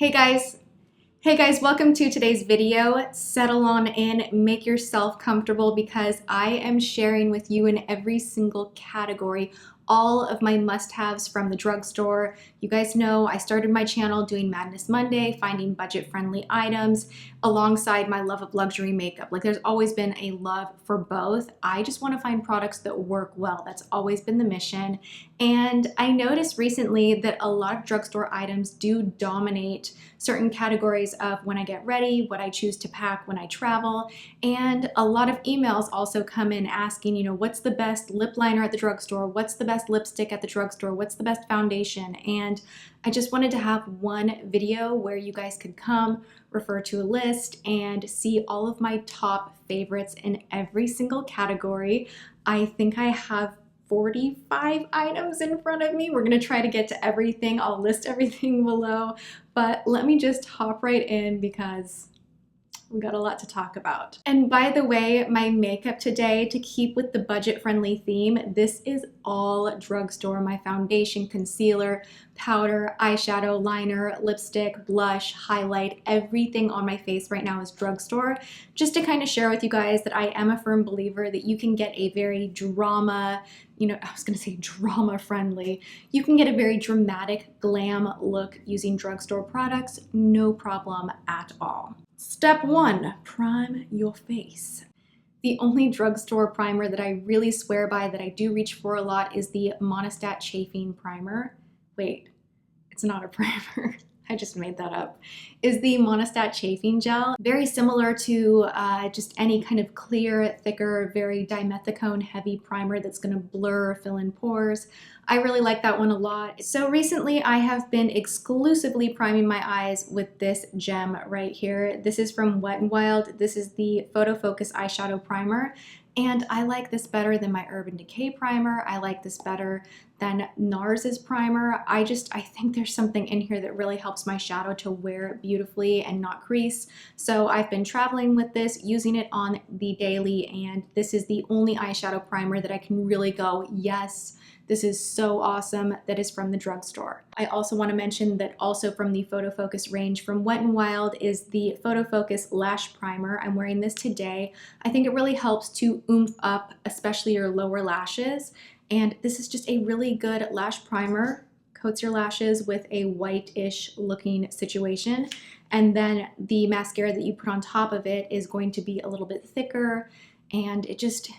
Hey guys! Hey guys, welcome to today's video. Settle on in, make yourself comfortable because I am sharing with you in every single category all of my must-haves from the drugstore. You guys know I started my channel doing Madness Monday, finding budget-friendly items alongside my love of luxury makeup. Like there's always been a love for both. I just want to find products that work well. That's always been the mission. And I noticed recently that a lot of drugstore items do dominate certain categories of when I get ready, what I choose to pack when I travel, and a lot of emails also come in asking, what's the best lip liner at the drugstore? What's the best lipstick at the drugstore? What's the best foundation? And I just wanted to have one video where you guys could come, refer to a list, and see all of my top favorites in every single category. I think I have 45 items in front of me. We're gonna try to get to everything. I'll list everything below, but let me just hop right in because we got a lot to talk about. And by the way, my makeup today, to keep with the budget-friendly theme, this is all drugstore. My foundation, concealer, powder, eyeshadow, liner, lipstick, blush, highlight, everything on my face right now is drugstore. Just to kind of share with you guys that I am a firm believer that you can get a very drama, I was gonna say drama friendly. You can get a very dramatic glam look using drugstore products, no problem at all. Step 1, prime your face. The only drugstore primer that I really swear by that I do reach for a lot is the Monistat Chaffing Primer. Wait, it's not a primer. I just made that up. Is the Monistat Chaffing Gel. Very similar to just any kind of clear, thicker, very dimethicone heavy primer that's gonna blur, fill in pores. I really like that one a lot. So recently I have been exclusively priming my eyes with this gem right here. This is from Wet n Wild. This is the Photo Focus Eyeshadow Primer. And I like this better than my Urban Decay primer. I like this better than NARS's primer. I think there's something in here that really helps my shadow to wear beautifully and not crease. So I've been traveling with this, using it on the daily, and this is the only eyeshadow primer that I can really go, yes, this is so awesome, that is from the drugstore. I also want to mention that also from the Photo Focus range from Wet n Wild is the Photo Focus Lash Primer. I'm wearing this today. I think it really helps to oomph up, especially your lower lashes. And this is just a really good lash primer. Coats your lashes with a white-ish looking situation. And then the mascara that you put on top of it is going to be a little bit thicker, and it just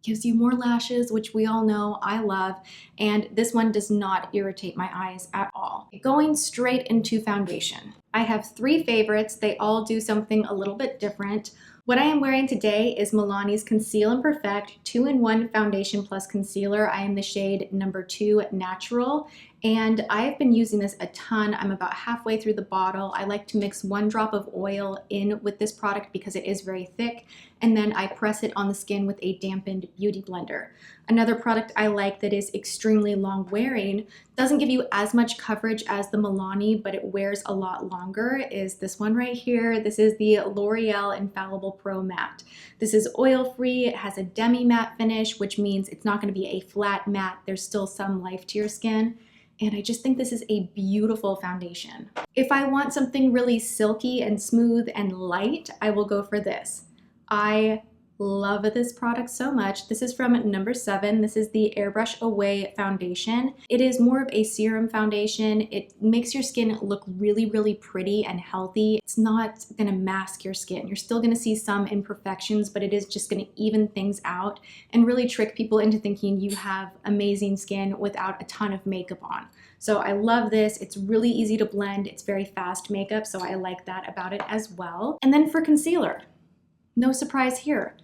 gives you more lashes, which we all know I love, and this one does not irritate my eyes at all. Going straight into foundation. I have 3 favorites. They all do something a little bit different. What I am wearing today is Milani's Conceal and Perfect 2-in-1 Foundation Plus Concealer. I am the shade number 2 Natural, and I've been using this a ton. I'm about halfway through the bottle. I like to mix 1 drop of oil in with this product because it is very thick, and then I press it on the skin with a dampened beauty blender. Another product I like that is extremely long wearing, doesn't give you as much coverage as the Milani, but it wears a lot longer, is this one right here. This is the L'Oreal Infallible Pro Matte. This is oil-free, it has a demi-matte finish, which means it's not gonna be a flat matte. There's still some life to your skin. And I just think this is a beautiful foundation. If I want something really silky and smooth and light, I will go for this. I love this product so much. This is from number 7. This is the Airbrush Away foundation. It is more of a serum foundation. It makes your skin look really, really pretty and healthy. It's not gonna mask your skin. You're still gonna see some imperfections, but it is just gonna even things out and really trick people into thinking you have amazing skin without a ton of makeup on. So I love this. It's really easy to blend. It's very fast makeup, so I like that about it as well. And then for concealer, no surprise here.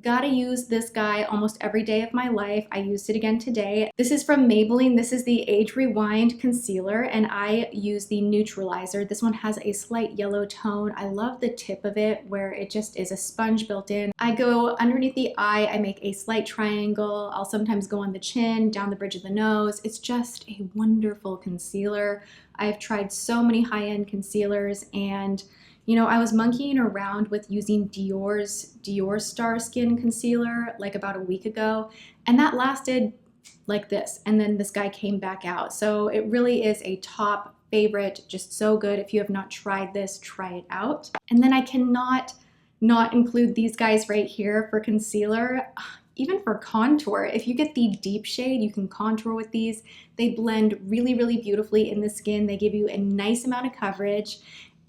Gotta use this guy almost every day of my life. I used it again today. This is from Maybelline. This is the Age Rewind Concealer, and I use the Neutralizer. This one has a slight yellow tone. I love the tip of it where it just is a sponge built in. I go underneath the eye, I make a slight triangle. I'll sometimes go on the chin, down the bridge of the nose. It's just a wonderful concealer. I've tried so many high-end concealers, and I was monkeying around with using Dior's Dior Star Skin Concealer like about a week ago, and that lasted like this, and then this guy came back out. So it really is a top favorite, just so good. If you have not tried this, try it out. And then I cannot not include these guys right here for concealer. Even for contour, if you get the deep shade, you can contour with these. They blend really, really beautifully in the skin. They give you a nice amount of coverage,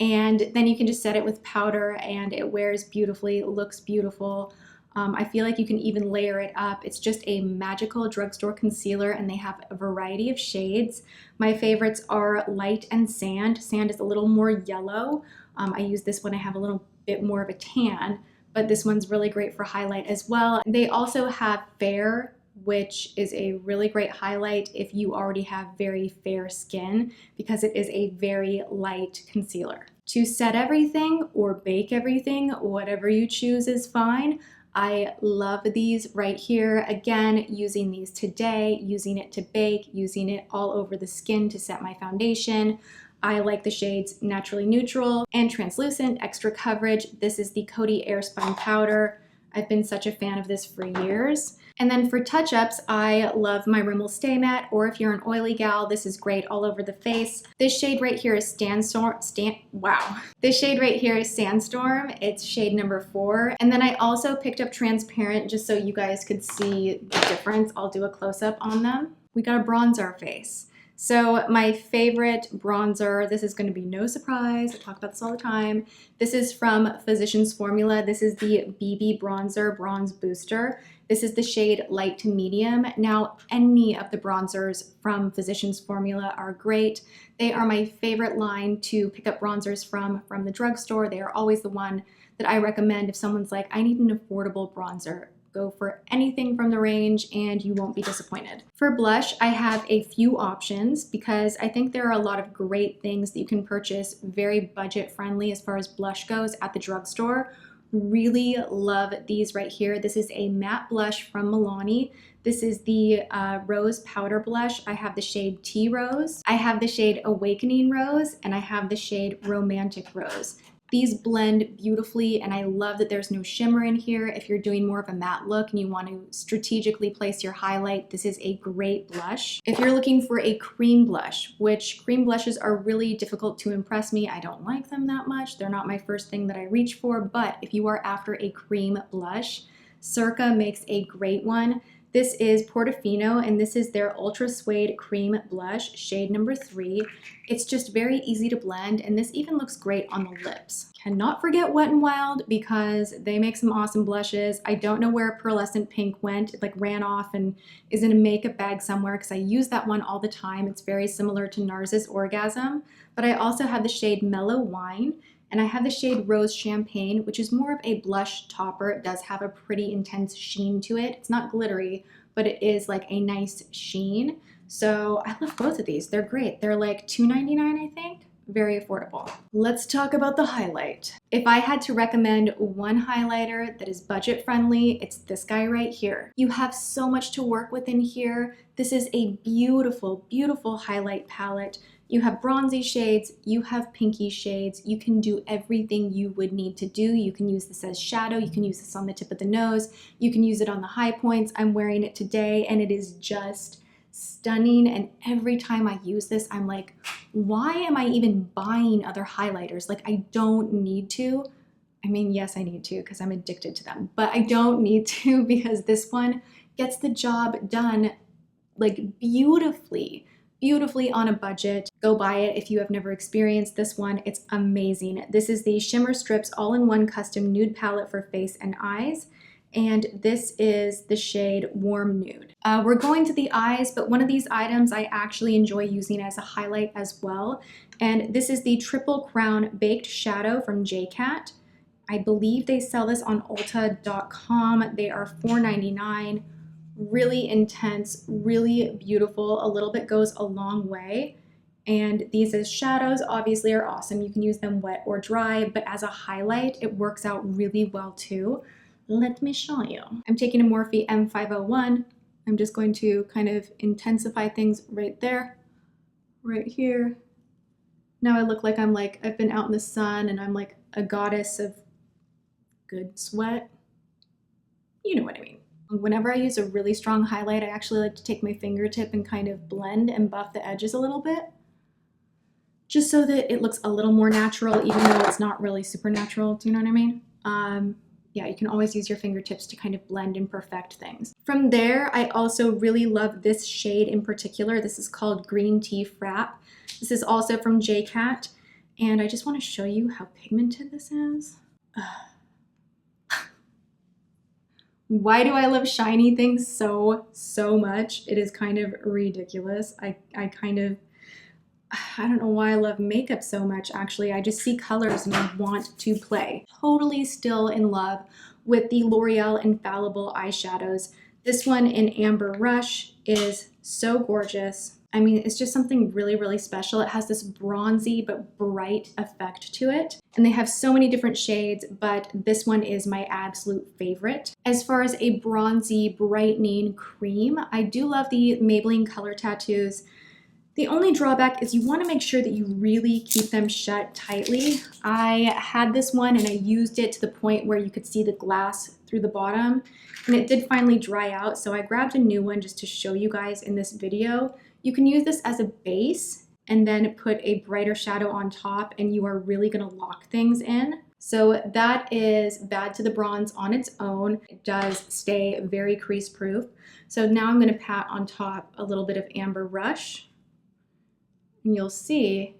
and then you can just set it with powder and it wears beautifully, it looks beautiful. I feel like you can even layer it up. It's just a magical drugstore concealer, and they have a variety of shades. My favorites are light and sand. Sand is a little more yellow. I use this when I have a little bit more of a tan, but this one's really great for highlight as well. They also have fair, which is a really great highlight if you already have very fair skin, because it is a very light concealer. To set everything or bake everything, whatever you choose is fine. I love these right here. Again, using these today, using it to bake, using it all over the skin to set my foundation. I like the shades Naturally Neutral and Translucent, Extra Coverage. This is the Coty Airspun powder. I've been such a fan of this for years. And then for touch-ups, I love my Rimmel Stay Matte, or if you're an oily gal, this is great all over the face. This shade right here is This shade right here is Sandstorm. It's shade number 4. And then I also picked up Transparent just so you guys could see the difference. I'll do a close-up on them. We got a bronzer face. So my favorite bronzer, this is going to be no surprise, I talk about this all the time. This is from Physicians Formula. This is the BB Bronzer Bronze Booster. This is the shade light to medium. Now, any of the bronzers from Physicians Formula are great. They are my favorite line to pick up bronzers from the drugstore. They are always the one that I recommend if someone's like, I need an affordable bronzer. Go for anything from the range and you won't be disappointed. For blush, I have a few options because I think there are a lot of great things that you can purchase very budget friendly as far as blush goes at the drugstore. Really love these right here. This is a matte blush from Milani. This is the Rose Powder Blush. I have the shade Tea Rose, I have the shade Awakening Rose, and I have the shade Romantic Rose. These blend beautifully, and I love that there's no shimmer in here. If you're doing more of a matte look and you want to strategically place your highlight, this is a great blush. If you're looking for a cream blush, which cream blushes are really difficult to impress me, I don't like them that much. They're not my first thing that I reach for, but if you are after a cream blush, Circa makes a great one. This is Portifino, and this is their Ultra Suede Cream Blush, shade number 3. It's just very easy to blend, and this even looks great on the lips. Cannot forget Wet n Wild because they make some awesome blushes. I don't know where Pearlescent Pink went. It like ran off and is in a makeup bag somewhere because I use that one all the time. It's very similar to NARS's Orgasm, but I also have the shade Mellow Wine. And I have the shade Rose Champagne, which is more of a blush topper. It does have a pretty intense sheen to it. It's not glittery, but it is like a nice sheen. So I love both of these. They're great. They're like $2.99, I think. Very affordable. Let's talk about the highlight. If I had to recommend one highlighter that is budget friendly, it's this guy right here. You have so much to work with in here. This is a beautiful, beautiful highlight palette. You have bronzy shades, you have pinky shades, you can do everything you would need to do. You can use this as shadow, you can use this on the tip of the nose, you can use it on the high points. I'm wearing it today and it is just stunning, and every time I use this, I'm like, why am I even buying other highlighters? Like, I don't need to. I mean, yes, I need to because I'm addicted to them, but I don't need to because this one gets the job done like beautifully on a budget. Go buy it if you have never experienced this one. It's amazing. This is the Shimmer Strips All-in-One Custom Nude Palette for face and eyes. And this is the shade Warm Nude. We're going to the eyes, but one of these items I actually enjoy using as a highlight as well. And this is the Triple Crown Baked Shadow from JCat. I believe they sell this on Ulta.com. They are $4.99. Really intense, really beautiful. A little bit goes a long way. And these as shadows obviously are awesome. You can use them wet or dry, but as a highlight, it works out really well too. Let me show you. I'm taking a Morphe M501. I'm just going to kind of intensify things right there, right here. Now I look like I've been out in the sun and I'm like a goddess of good sweat. You know what I mean. Whenever I use a really strong highlight, I actually like to take my fingertip and kind of blend and buff the edges a little bit. just so that it looks a little more natural, even though it's not really super natural. Do you know what I mean? Yeah, you can always use your fingertips to kind of blend and perfect things. From there, I also really love this shade in particular. This is called Green Tea Frap. This is also from JCat, and I just want to show you how pigmented this is. Why do I love shiny things so much? It is kind of ridiculous. I don't know why I love makeup so much, actually. I just see colors and I want to play. Totally still in love with the L'Oreal Infallible eyeshadows. This one in Amber Rush is so gorgeous. I mean, it's just something really special. It has this bronzy but bright effect to it. And they have so many different shades, but this one is my absolute favorite. As far as a bronzy brightening cream, I do love the Maybelline Color Tattoos. The only drawback is you want to make sure that you really keep them shut tightly. I had this one and I used it to the point where you could see the glass through the bottom, and it did finally dry out, so I grabbed a new one just to show you guys in this video. You can use this as a base and then put a brighter shadow on top, and you are really going to lock things in. So that is Bad to the Bronze on its own. It does stay very crease proof. So now I'm going to pat on top a little bit of Amber Rush. And you'll see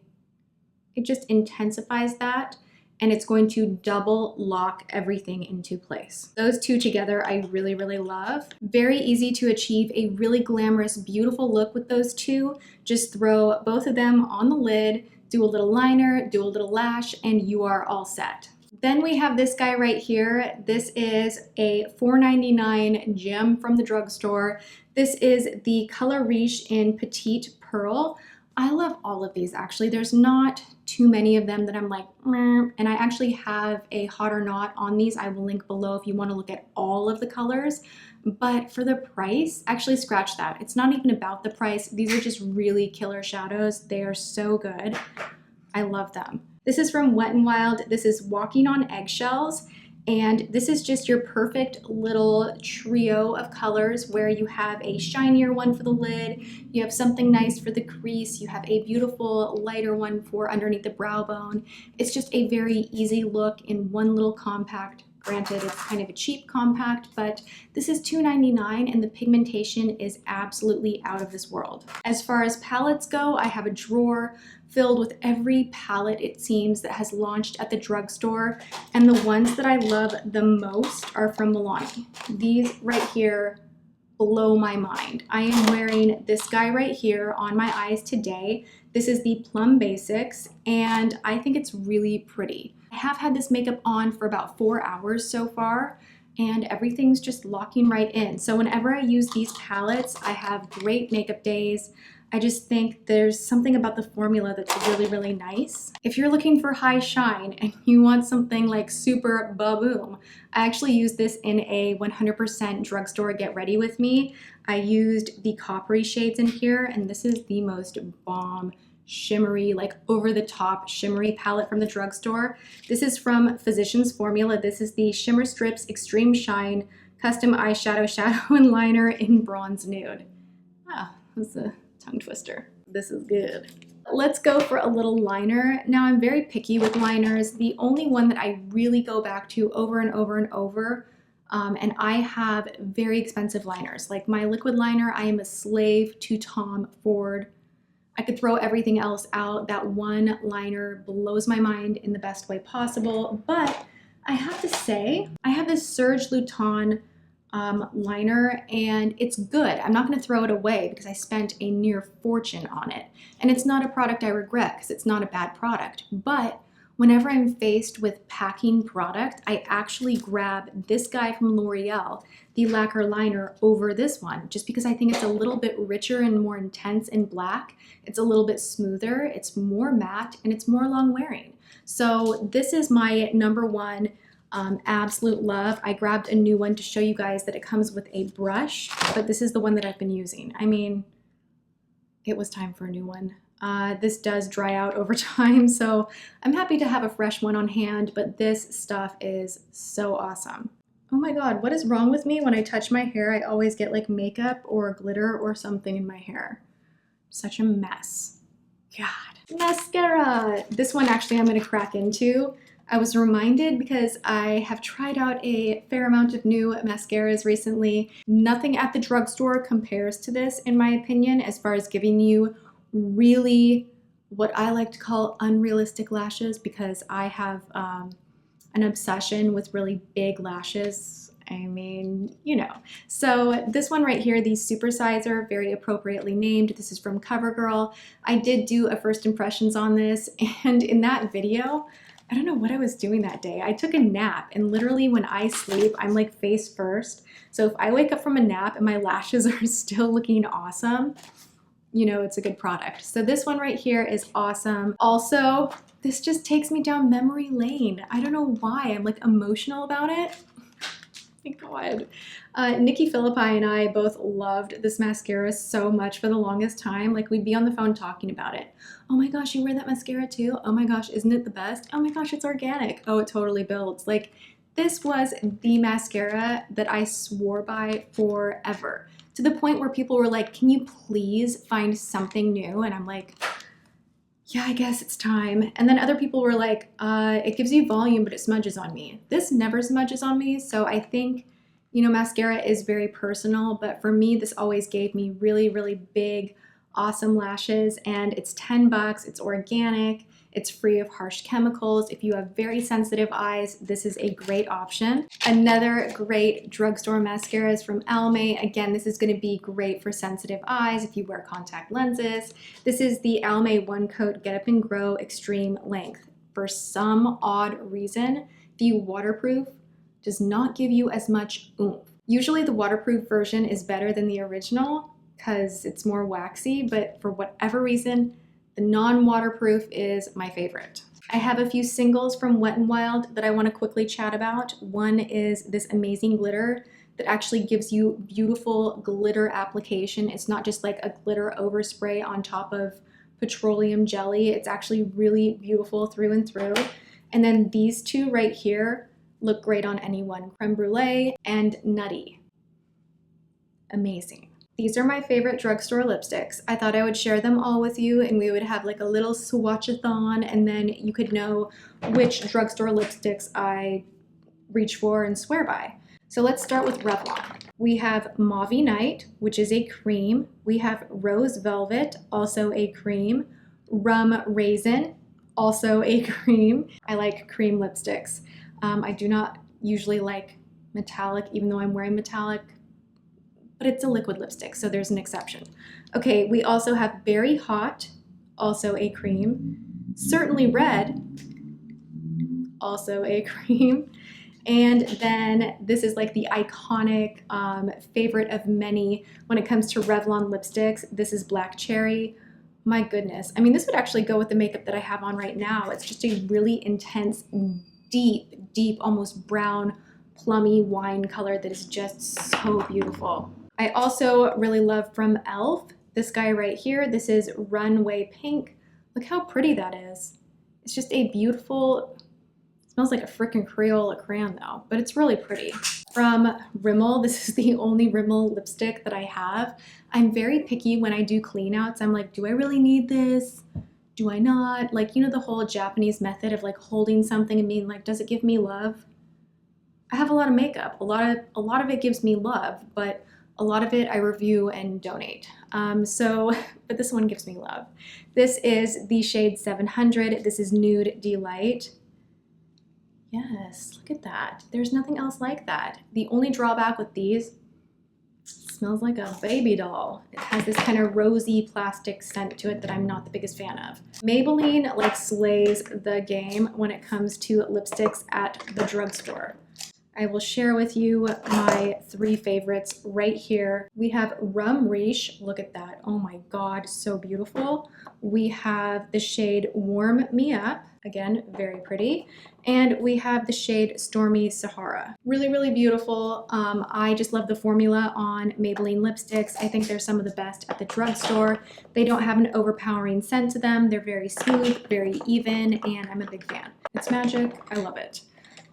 it just intensifies that, and it's going to double lock everything into place. Those two together I really love. Very easy to achieve a really glamorous, beautiful look with those two. Just throw both of them on the lid, do a little liner, do a little lash, and you are all set. Then we have this guy right here. This is a $4.99 gem from the drugstore. This is the Color Riche in Petite Pearl. I love all of these, actually. There's not too many of them that I'm like, meh. And I actually have a hot or not on these. I will link below if you want to look at all of the colors. But for the price, actually scratch that. It's not even about the price. These are just really killer shadows. They are so good. I love them. This is from Wet n Wild. This is Walking on Eggshells. And this is just your perfect little trio of colors where you have a shinier one for the lid, you have something nice for the crease, you have a beautiful lighter one for underneath the brow bone. It's just a very easy look in one little compact. Granted, it's kind of a cheap compact, but this is $2.99 and the pigmentation is absolutely out of this world. As far as palettes go, I have a drawer filled with every palette, it seems, that has launched at the drugstore, and the ones that I love the most are from Milani. These right here blow my mind. I am wearing this guy right here on my eyes today. This is the Plum Basics, and I think it's really pretty. I have had this makeup on for about 4 hours so far, and everything's just locking right in. So whenever I use these palettes, I have great makeup days. I just think there's something about the formula that's really nice. If you're looking for high shine and you want something like super ba-boom, I actually used this in a 100% drugstore Get Ready With Me. I used the coppery shades in here, and this is the most bomb shimmery, like over-the-top shimmery palette from the drugstore. This is from Physicians Formula. This is the Shimmer Strips Extreme Shine Custom Eyeshadow Shadow and Liner in Bronze Nude. Ah, that's a tongue twister. This is good. Let's go for a little liner. Now, I'm very picky with liners. The only one that I really go back to over and over, and I have very expensive liners. Like my liquid liner, I am a slave to Tom Ford. I could throw everything else out. That one liner blows my mind in the best way possible. But I have to say, I have this Serge Lutens liner, and it's good. I'm not going to throw it away because I spent a near fortune on it. And it's not a product I regret because it's not a bad product. But whenever I'm faced with packing product, I actually grab this guy from L'Oreal, the lacquer liner, over this one, just because I think it's a little bit richer and more intense in black. It's a little bit smoother, it's more matte, and it's more long wearing. So this is my number one absolute love. I grabbed a new one to show you guys that it comes with a brush, but this is the one that I've been using. I mean, it was time for a new one. This does dry out over time, so I'm happy to have a fresh one on hand, but this stuff is so awesome. Oh my God, what is wrong with me? When I touch my hair, I always get like makeup or glitter or something in my hair. Such a mess. God. mascara. This one actually I'm going to crack into. I was reminded because I have tried out a fair amount of new mascaras recently. Nothing at the drugstore compares to this, in my opinion, as far as giving you really what I like to call unrealistic lashes, because I have an obsession with really big lashes. I mean, you know. So this one right here, the Supersizer, very appropriately named. This is from CoverGirl. I did do a first impressions on this, and in that video, I don't know what I was doing that day. I took a nap, and literally when I sleep, I'm like face first. So if I wake up from a nap and my lashes are still looking awesome, you know it's a good product. So this one right here is awesome. Also, this just takes me down memory lane. I don't know why. I'm like emotional about it. Thank God. Nikki Philippi and I both loved this mascara so much for the longest time. Like, we'd be on the phone talking about it. Oh my gosh, you wear that mascara too? Oh my gosh, isn't it the best? Oh my gosh, it's organic. Oh, it totally builds. Like, this was the mascara that I swore by forever, to the point where people were like, can you please find something new? And I'm like, yeah, I guess it's time. And then other people were like, it gives you volume, but it smudges on me. This never smudges on me. So I think, you know, mascara is very personal, but for me, this always gave me really, really big, awesome lashes. And it's 10 bucks, it's organic, it's free of harsh chemicals. If you have very sensitive eyes, this is a great option. Another great drugstore mascara is from Almay. Again, this is going to be great for sensitive eyes if you wear contact lenses. This is the Almay One Coat Get Up and Grow Extreme Length. For some odd reason, the waterproof does not give you as much oomph. Usually the waterproof version is better than the original because it's more waxy, but for whatever reason, the non-waterproof is my favorite. I have a few singles from Wet n Wild that I want to quickly chat about. One is this amazing glitter that actually gives you beautiful glitter application. It's not just like a glitter overspray on top of petroleum jelly. It's actually really beautiful through and through. And then these two right here look great on anyone. Creme Brulee and Nutty. Amazing. These are my favorite drugstore lipsticks. I thought I would share them all with you and we would have like a little swatch-a-thon, and then you could know which drugstore lipsticks I reach for and swear by. So let's start with Revlon. We have Mauve Night, which is a cream. We have Rose Velvet, also a cream. Rum Raisin, also a cream. I like cream lipsticks. I do not usually like metallic, even though I'm wearing metallic, but it's a liquid lipstick, so there's an exception. Okay, we also have Berry Hot, also a cream. Certainly Red, also a cream. And then this is like the iconic favorite of many when it comes to Revlon lipsticks. This is Black Cherry. My goodness. I mean, this would actually go with the makeup that I have on right now. It's just a really intense, deep, almost brown, plummy wine color that is just so beautiful. I also really love from e.l.f. this guy right here. This is Runway Pink. Look how pretty that is. It's just a beautiful, smells like a freaking Crayola crayon though, but it's really pretty. From Rimmel, this is the only Rimmel lipstick that I have. I'm very picky when I do clean outs. I'm like, do I really need this? Do I not? Like, you know, the whole Japanese method of like holding something and being like, does it give me love? I have a lot of makeup. A lot of it gives me love, but a lot of it I review and donate. But this one gives me love. This is the shade 700. This is Nude Delight. Yes, look at that. There's nothing else like that. The only drawback with these, smells like a baby doll. It has this kind of rosy plastic scent to it that I'm not the biggest fan of. Maybelline like slays the game when it comes to lipsticks at the drugstore. I will share with you my 3 favorites right here. We have Rum Riche. Look at that. Oh my God, so beautiful. We have the shade Warm Me Up. Again, very pretty. And we have the shade Stormy Sahara. Really, really beautiful. I just love the formula on Maybelline lipsticks. I think they're some of the best at the drugstore. They don't have an overpowering scent to them. They're very smooth, very even, and I'm a big fan. It's magic. I love it.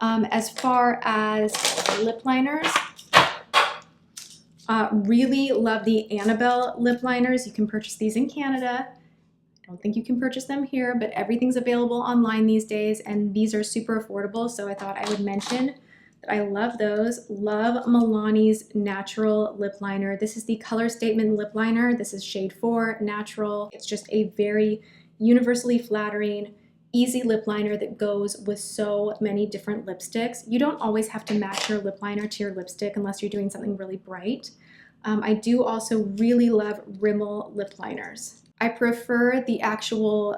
As far as lip liners, really love the Annabelle lip liners. You can purchase these in Canada. don't think you can purchase them here, but everything's available online these days, and these are super affordable, so I thought I would mention that I love those. Love Milani's Natural Lip Liner. This is the Color Statement Lip Liner. This is shade 4, Natural. It's just a very universally flattering, easy lip liner that goes with so many different lipsticks. You don't always have to match your lip liner to your lipstick unless you're doing something really bright. I do also really love Rimmel lip liners. I prefer the actual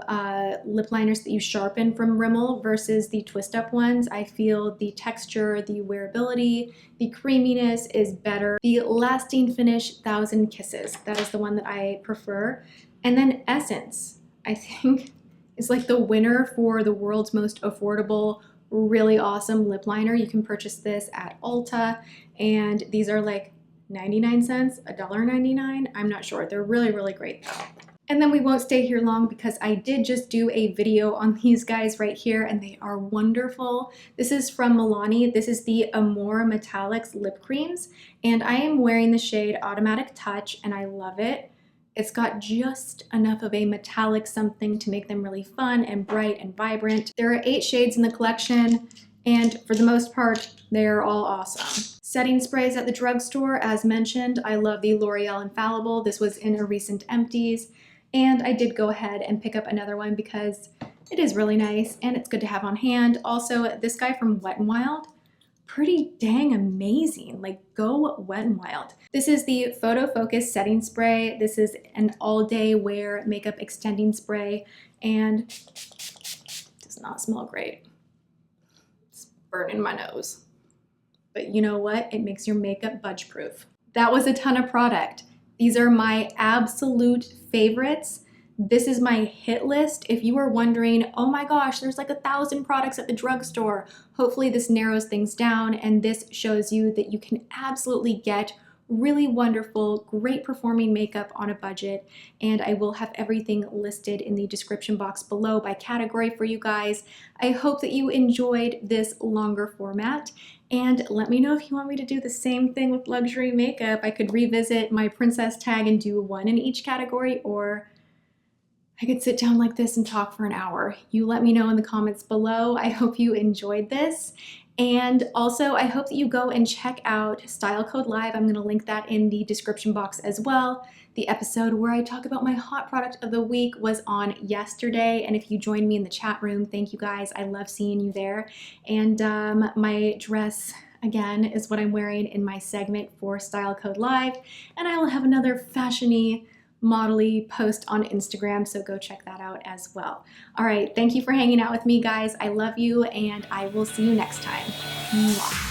lip liners that you sharpen from Rimmel versus the twist up ones. I feel the texture, the wearability, the creaminess is better. The Lasting Finish 1000 Kisses, that is the one that I prefer. And then Essence, I think, is like the winner for the world's most affordable, really awesome lip liner. You can purchase this at Ulta, and these are like 99 cents, $1.99. I'm not sure. They're really, really great though. And then we won't stay here long because I did just do a video on these guys right here, and they are wonderful. This is from Milani. This is the Amore Metallics Lip Creams, and I am wearing the shade Automatic Touch, and I love it. It's got just enough of a metallic something to make them really fun and bright and vibrant. There are 8 shades in the collection, and for the most part, they're all awesome. Setting sprays at the drugstore, as mentioned, I love the L'Oreal Infallible. This was in a recent empties. And I did go ahead and pick up another one because it is really nice and it's good to have on hand. Also, this guy from Wet n Wild, pretty dang amazing. Like, go Wet n Wild. This is the Photo Focus Setting Spray. This is an all-day wear makeup extending spray and does not smell great. It's burning my nose. But you know what? It makes your makeup budge proof. That was a ton of product. These are my absolute favorites. This is my hit list. If you are wondering, oh my gosh, there's like 1,000 products at the drugstore, hopefully this narrows things down and this shows you that you can absolutely get really wonderful, great performing makeup on a budget. And I will have everything listed in the description box below by category for you guys. I hope that you enjoyed this longer format. And let me know if you want me to do the same thing with luxury makeup. I could revisit my princess tag and do one in each category, or I could sit down like this and talk for an hour. You let me know in the comments below. I hope you enjoyed this. And also, I hope that you go and check out Style Code Live. I'm gonna link that in the description box as well. The episode where I talk about my hot product of the week was on yesterday. And if you joined me in the chat room, thank you guys. I love seeing you there. And my dress, again, is what I'm wearing in my segment for Style Code Live. And I will have another fashion-y, model-y post on Instagram, so go check that out as well. All right, thank you for hanging out with me, guys. I love you, and I will see you next time. Mwah.